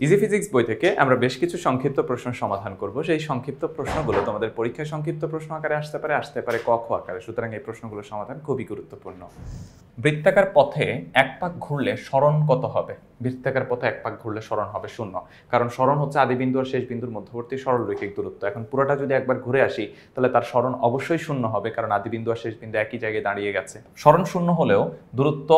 Easy physics বই থেকে আমরা বেশ কিছু সংক্ষিপ্ত প্রশ্ন সমাধান করব। সেই সংক্ষিপ্ত প্রশ্নগুলো তোমাদের পরীক্ষায় সংক্ষিপ্ত প্রশ্ন আকারে আসতে পারে ক খ আকারে। সুতরাং এই প্রশ্নগুলোর সমাধান খুবই গুরুত্বপূর্ণ। বৃত্তাকার পথে এক পাক ঘুরলে সরণ কত হবে? বৃত্তাকার পথে এক পাক ঘুরলে সরণ হবে 0, কারণ সরণ হচ্ছে আদি বিন্দু আর শেষ বিন্দুর মধ্যবর্তী সরলরৈখিক দূরত্ব। এখন পুরোটা যদি একবার ঘুরে আসি তাহলে তার সরণ অবশ্যই 0 হবে, কারণ আদি বিন্দু আর শেষ বিন্দু একই জায়গায় দাঁড়িয়ে গেছে। সরণ 0 হলেও দূরত্ব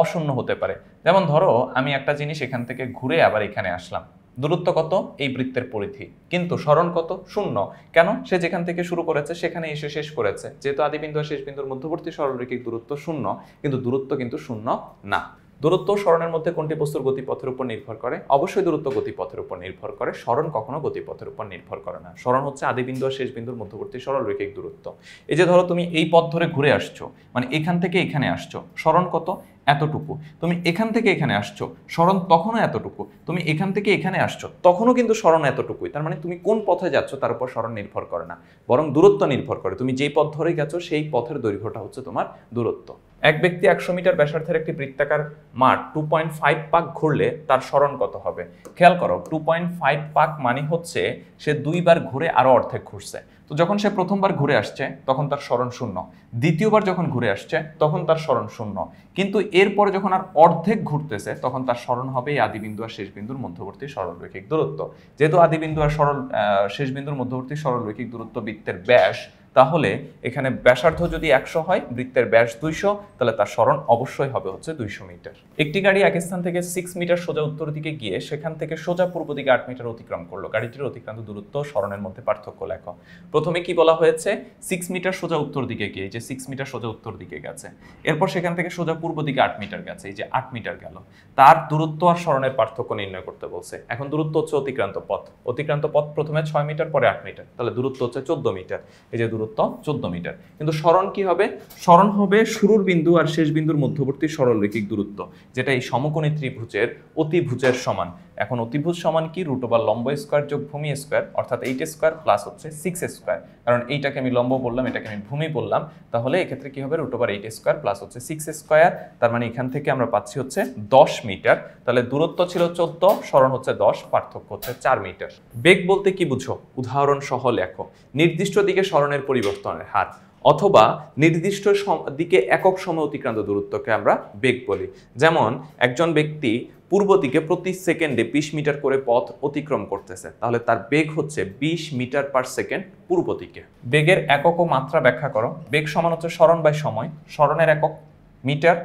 অশূন্য হতে পারে। যেমন ধরো আমি একটা জিনিস এখান থেকে ঘুরে আবার এখানে আসলাম, দূরত্ব কত? এই বৃত্তের পরিধি, কিন্তু সরণ কত? 0। কেন? সে যেখান থেকে শুরু করেছে সেখানে এসে শেষ করেছে। যেহেতু আদি বিন্দু আর শেষ বিন্দুর মধ্যবর্তী সরলরৈখিক দূরত্ব 0, কিন্তু দূরত্ব কিন্তু 0 না। দূরত্ব সরণের মধ্যে কোনটি বস্তুর গতিপথের উপর নির্ভর করে? অবশ্যই দূরত্ব গতিপথের উপর নির্ভর করে, সরণ কখনো গতিপথের উপর নির্ভর করে না। সরণ হচ্ছে আদি বিন্দু আর শেষ বিন্দুর মধ্যবর্তী সরলরৈখিক দূরত্ব। এই যে ধরো তুমি এই পথ ধরে ঘুরে আসছো, মানে এখান থেকে এখানে আসছো, সরণ কত? এতটুকু। তুমি এখান থেকে এখানে আসছো, সরণ তখনও এতটুকু। তুমি এখান থেকে এখানে আসছো, তখনও কিন্তু সরণ এতটুকুই। তার মানে তুমি কোন পথে যাচ্ছ তার উপর সরণ নির্ভর করে না, বরং দূরত্ব নির্ভর করে। তুমি যেই পথ ধরে গেছো সেই পথের দৈর্ঘ্যটা হচ্ছে তোমার দূরত্ব। এক ব্যক্তি 100 মিটার ব্যাসার্ধের একটি বৃত্তাকার মাঠ 2.5 পাক ঘুরলে তার সরণ কত হবে? খেয়াল করো, 2.5 পাক মানে হচ্ছে সে 2 বার ঘুরে আরো অর্ধেক ঘুরছে। তো যখন সে প্রথমবার ঘুরে আসছে তখন তার সরণ 0, দ্বিতীয়বার যখন ঘুরে আসছে তখন তার সরণ 0, কিন্তু এরপরে যখন আর অর্ধেক ঘুরতেছে তখন তার সরণ হবে এই আদি বিন্দু আর শেষ বিন্দুর মধ্যবর্তী সরলরৈখিক দূরত্ব। যেহেতু আদি বিন্দু আর শেষ বিন্দুর মধ্যবর্তী সরলরৈখিক দূরত্ব বৃত্তের ব্যাস, তাহলে এখানে ব্যাসার্ধ যদি 100 হয়, বৃত্তের ব্যাস 200, তাহলে তার সরণ অবশ্যই হবে হচ্ছে 200 মিটার। একটি গাড়ি এক স্থান থেকে 6 মিটার সোজা উত্তর দিকে গিয়ে সেখান থেকে সোজা পূর্ব দিকে 8 মিটার অতিক্রম করলো। গাড়িটির অতিক্রান্ত দূরত্ব সরণের মধ্যে পার্থক্য লেখো। প্রথমে কি বলা হয়েছে? 6 মিটার সোজা উত্তর দিকে গিয়ে, যে 6 মিটার সোজা উত্তর দিকে গেছে, এরপর সেখান থেকে সোজা পূর্ব দিকে 8 মিটার গেছে, এই যে 8 মিটার গেল। তার দূরত্ব আর সরণের পার্থক্য নির্ণয় করতে বলছে। এখন দূরত্ব হচ্ছে অতিক্রান্ত পথ। অতিক্রান্ত পথ প্রথমে 6 মিটার পরে 8 মিটার, তাহলে দূরত্ব হচ্ছে 14 মিটার। এই যে দূরত্ব 14 মিটার। কিন্তু সরণ কি হবে? সরণ হবে শুরুর বিন্দু আর শেষ বিন্দুর মধ্যবর্তী সরলরৈখিক দূরত্ব, যেটা এই সমকোণী ত্রিভুজের অতিভুজের সমান। এখন অতিভুজ সমান কি? রুট ওভার লম্ব স্কয়ার যোগ ভূমি স্কয়ার, অর্থাৎ 8 স্কয়ার প্লাস হচ্ছে 6 স্কয়ার। কারণ এইটাকে আমি লম্ব বললাম, এটাকে আমি ভূমি বললাম, তাহলে এক্ষেত্রে কি হবে? রুট ওভার 8 স্কয়ার প্লাস হচ্ছে 6 স্কয়ার। তার মানে এখান থেকে আমরা পাচ্ছি হচ্ছে 10 মিটার। তাহলে দূরত্ব ছিল 14, সরণ হচ্ছে 10, পার্থক্য হচ্ছে 4 মিটার। বেগ বলতে কি বুঝো? উদাহরণ সহ লেখো। নির্দিষ্ট দিকে সরণের পরিবর্তনের হার, অথবা নির্দিষ্ট দিকে একক সময় অতিক্রান্ত দূরত্বকে আমরা বেগ বলি। যেমন একজন ব্যক্তি পূর্ব দিকে প্রতি সেকেন্ডে 20 মিটার করে পথ অতিক্রম করতেছে, তাহলে তার বেগ হচ্ছে 20 মিটার পার সেকেন্ড পূর্ব দিকে। বেগের একক ও মাত্রা ব্যাখ্যা করো। বেগ সমান হচ্ছে সরণ বাই সময়। সরণের একক মিটার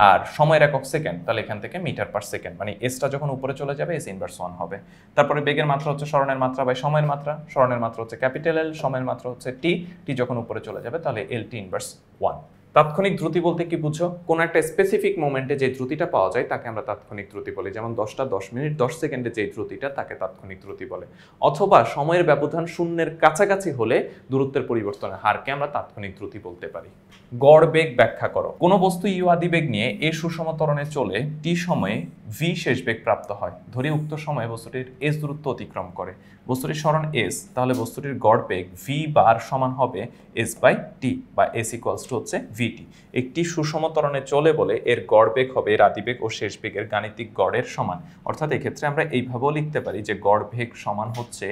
আর সময়ের একক সেকেন্ড, তাহলে এখান থেকে মিটার পার সেকেন্ড, মানে এসটা যখন উপরে চলে যাবে এস ইনভার্স 1 হবে। তারপরে বেগের মাত্রা হচ্ছে সরণের মাত্রা বাই সময়ের মাত্রা। সরণের মাত্রা হচ্ছে ক্যাপিটাল এল, সময়ের মাত্রা হচ্ছে টি। টি যখন উপরে চলে যাবে তাহলে এল টি ইনভার্স 1। তাৎক্ষণিক দ্রুতি বলতে কি বুঝো? কোন একটা স্পেসিফিক মোমেন্টে যে দ্রুতিটা পাওয়া যায় তাকে আমরা তাৎক্ষণিক দ্রুতি বলি। যেমন 10টা 10 মিনিট 10 সেকেন্ডে যে দ্রুতিটা, তাকে তাৎক্ষণিক দ্রুতি বলে। অথবা সময়ের ব্যবধান শূন্যের কাছাকাছি হলে দূরত্বের পরিবর্তনের হারকে আমরা তাৎক্ষণিক দ্রুতি বলতে পারি। গড় বেগ ব্যাখ্যা করো। কোন বস্তু ইউ আদি বেগ নিয়ে এ সুষম ত্বরণে চলে টি সময়ে ভি শেষ বেগ প্রাপ্ত হয়। ধরি উক্ত সময়ে বস্তুটির এস দূরত্ব অতিক্রম করে। বস্তুটির সরণ এস, তাহলে বস্তুটির গড় বেগ ভি বার সমান হবে এস বাই টি, বা এস ইকুয়ালস টু হচ্ছে ভিটি। একটি সুষম ত্বরণে চলে বলে এর গড় বেগ হবে এর আদি বেগ ও শেষ বেগের গাণিতিক গড়ের সমান। অর্থাৎ এক্ষেত্রে আমরা এইভাবেও লিখতে পারি যে গড় বেগ সমান হচ্ছে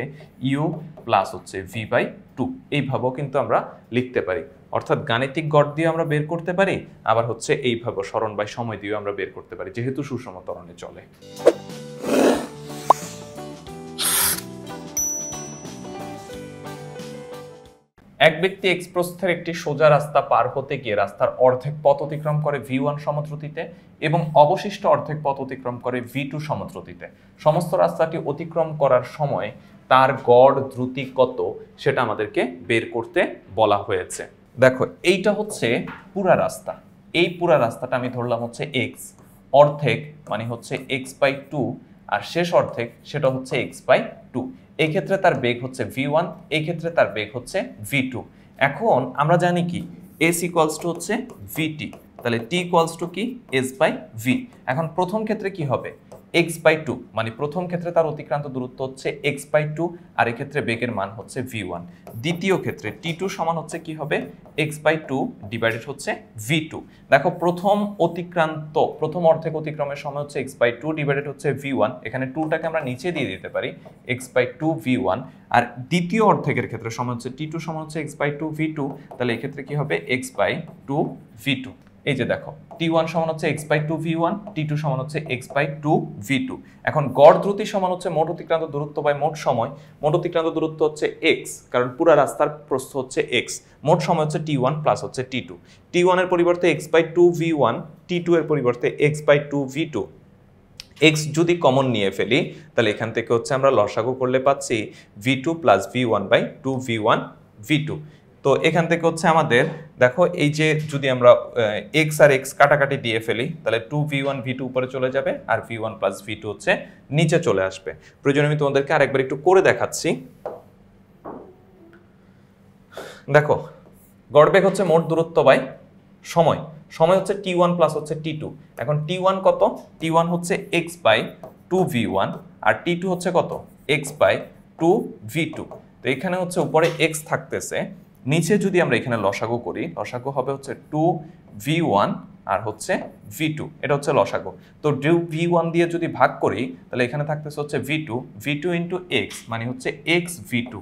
ইউ প্লাস হচ্ছে ভি বাই 2। এইভাবেও কিন্তু আমরা লিখতে পারি। অর্থাৎ গাণিতিক গড় দিয়ে আমরা বের করতে পারি, আবার হচ্ছে এইভাবে সরণ বাই সময় দিয়ে আমরা বের করতে পারি, যেহেতু সুষম ত্বরণে চলে। এক ব্যক্তি এক্স প্রস্থের একটি সোজা রাস্তা পার হতে গিয়ে রাস্তার অর্ধেক পথ অতিক্রম করে v1 সমদ্রুতিতে এবং অবশিষ্ট অর্ধেক পথ অতিক্রম করে v2 সমদ্রুতিতে। সমস্ত রাস্তাটি অতিক্রম করার সময় তার গড় দ্রুতি কত সেটা আমাদেরকে বের করতে বলা হয়েছে। দেখো, এইটা হচ্ছে পুরা রাস্তা। এই পুরা রাস্তাটা আমি ধরলাম হচ্ছে x, অর্ধেক মানে হচ্ছে x/2, আর শেষ অর্ধেক সেটা হচ্ছে x/2। এই ক্ষেত্রে তার বেগ হচ্ছে v1, এই ক্ষেত্রে তার বেগ হচ্ছে v2। এখন আমরা জানি কি s ইকুয়ালস টু হচ্ছে vt, তাহলে t ইকুয়ালস টু কি? s/v। এখন প্রথম ক্ষেত্রে কি হবে? x/2, মানে প্রথম ক্ষেত্রে তার অতিক্রান্ত দূরত্ব হচ্ছে x/2 আর এই ক্ষেত্রে বেগের মান হচ্ছে v1। দ্বিতীয় ক্ষেত্রে t2 সমান হচ্ছে কি হবে x/2 ডিভাইডেড হচ্ছে v2। দেখো প্রথম অর্ধেক অতিক্রমের সময় হচ্ছে x/2 ডিভাইডেড হচ্ছে v1, এখানে 2টাকে আমরা নিচে দিয়ে দিতে পারি x/2 v1। আর দ্বিতীয় অর্ধেকের ক্ষেত্রে সময় হচ্ছে t2 সমান হচ্ছে x/2 v2, তাহলে এই ক্ষেত্রে কি হবে x/2 v2। এই যে দেখো t1 সমান হচ্ছে x/2 v1, t2 সমান হচ্ছে x/2 v2। এখন গড় দ্রুতি সমান হচ্ছে মোট অতিক্রান্ত দূরত্ব বাই মোট সময়। মোট অতিক্রান্ত দূরত্ব হচ্ছে x, কারণ পুরো রাস্তার প্রস্থ হচ্ছে x। মোট সময় হচ্ছে t1 প্লাস হচ্ছে t2। t1 এর পরিবর্তে x/2 v1, t2 এর পরিবর্তে x/2 v2। x যদি কমন নিয়ে ফেলি তাহলে এখান থেকে হচ্ছে আমরা লসাগু করলে পাচ্ছি v2 plus v1 by 2v1 v2। তো এখান থেকে হচ্ছে আমাদের দেখো এই যে যদি আমরা x আর x কাটাকাটি দিয়ে ফেলি তাহলে 2v1 v2 উপরে চলে যাবে আর v1 প্লাস v2 হচ্ছে নিচে চলে আসবে। প্রয়োজনে আমি তোমাদেরকে আরেকবার একটু করে দেখাচ্ছি। দেখো গড়বেগ হচ্ছে মোট দূরত্ব বাই সময়। সময় হচ্ছে t1 প্লাস হচ্ছে t2। এখন t1 কত? t1 হচ্ছে x/2v1 আর t2 হচ্ছে কত? x/2v2। তো এখানে হচ্ছে উপরে x থাকতেছে, নিচে যদি আমরা এখানে লসাগু করি, লসাগু হবে হচ্ছে 2v1 আর হচ্ছে v2, এটা হচ্ছে লসাগু। তো 2v1 দিয়ে যদি ভাগ করি তাহলে এখানে থাকতেছে হচ্ছে v2 ইন্টু x, মানে হচ্ছে x v2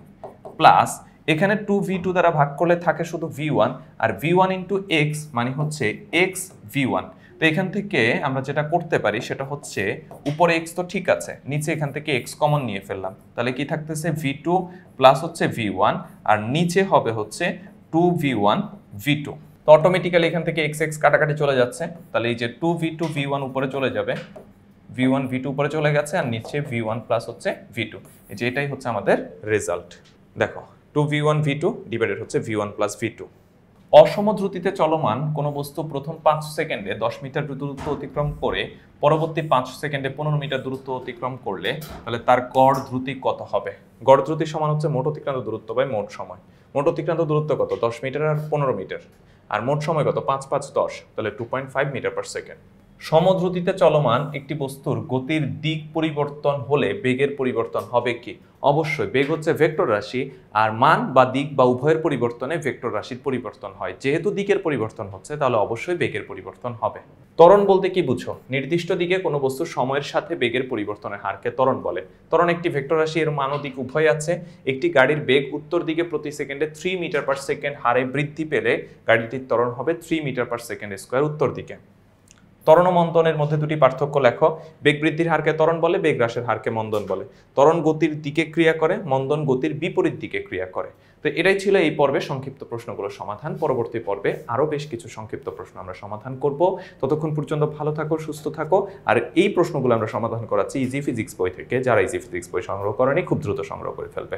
প্লাস এখানে 2v2 দ্বারা ভাগ করলে থাকে শুধু v1 আর v1 ইন্টু x মানে হচ্ছে x v1। তো এখান থেকে আমরা যেটা করতে পারি সেটা হচ্ছে উপরে x তো ঠিক আছে, নিচে এখান থেকে x কমন নিয়ে ফেললাম, তাহলে কি থাকতেছে v2 প্লাস হচ্ছে v1 আর নিচে হবে হচ্ছে 2v1 v2। তো অটোমেটিক্যালি এখান থেকে x কাটাকাটি চলে যাচ্ছে, তাহলে এই যে 2v2 v1 উপরে চলে যাবে, v1 v2 উপরে চলে গেছে আর নিচে v1 প্লাস হচ্ছে v2। এই যে এটাই হচ্ছে আমাদের রেজাল্ট। দেখো 2v1 v2 ডিভাইডেড হচ্ছে v1 প্লাস v2। অসম দ্রুতিতে চলমান কোনো বস্তু প্রথম 5 সেকেন্ডে 10 মিটার দূরত্ব অতিক্রম করে পরবর্তী 5 সেকেন্ডে 15 মিটার দূরত্ব অতিক্রম করলে তাহলে তার গড় দ্রুতি কত হবে? গড় দ্রুতি সমান হচ্ছে মোট অতিক্রান্ত দূরত্ব বাই মোট সময়। মোট অতিক্রান্ত দূরত্ব কত? 10 মিটার আর 15 মিটার, আর মোট সময় কত? 5 5 10, তাহলে 2.5 মিটার পার সেকেন্ড। সমদ্রুতিতে চলমান একটি বস্তুর গতির দিক পরিবর্তন হলে বেগের পরিবর্তন হবে কি? অবশ্যই বেগ হচ্ছে ভেক্টর রাশি, আর মান বা দিক বা উভয়ের পরিবর্তনে ভেক্টর রাশির পরিবর্তন হয়। যেহেতু দিকের পরিবর্তন হচ্ছে তাহলে অবশ্যই বেগের পরিবর্তন হবে। ত্বরণ বলতে কি বুঝো? নির্দিষ্ট দিকে কোনো বস্তুর সময়ের সাথে বেগের পরিবর্তনের হারকে ত্বরণ বলে। ত্বরণ একটি ভেক্টর রাশি, এর মান ও দিক উভয় আছে। একটি গাড়ির বেগ উত্তর দিকে প্রতি সেকেন্ডে 3 মিটার পার সেকেন্ড হারে বৃদ্ধি পেলে গাড়িটির ত্বরণ হবে 3 মিটার পার সেকেন্ড স্কয়ার উত্তর দিকে। ত্বরণ ও মন্দনের মধ্যে দুটি পার্থক্য লেখো। বেগ বৃদ্ধির হারকে ত্বরণ বলে, বেগ হ্রাসের হারকে মন্দন বলে। ত্বরণ গতির দিকে ক্রিয়া করে, মন্দন গতির বিপরীত দিকে ক্রিয়া করে। তো এটাই ছিল এই পর্বে সংক্ষিপ্ত প্রশ্নগুলোর সমাধান। পরবর্তী পর্বে আরো বেশ কিছু সংক্ষিপ্ত প্রশ্ন আমরা সমাধান করব। ততক্ষণ পর্যন্ত ভালো থাকো, সুস্থ থাকো। আর এই প্রশ্নগুলো আমরা সমাধান করাচ্ছি ইজি ফিজিক্স বই থেকে। যারা ইজি ফিজিক্স বই সংগ্রহ করেনি খুব দ্রুত সংগ্রহ করে ফেলবে।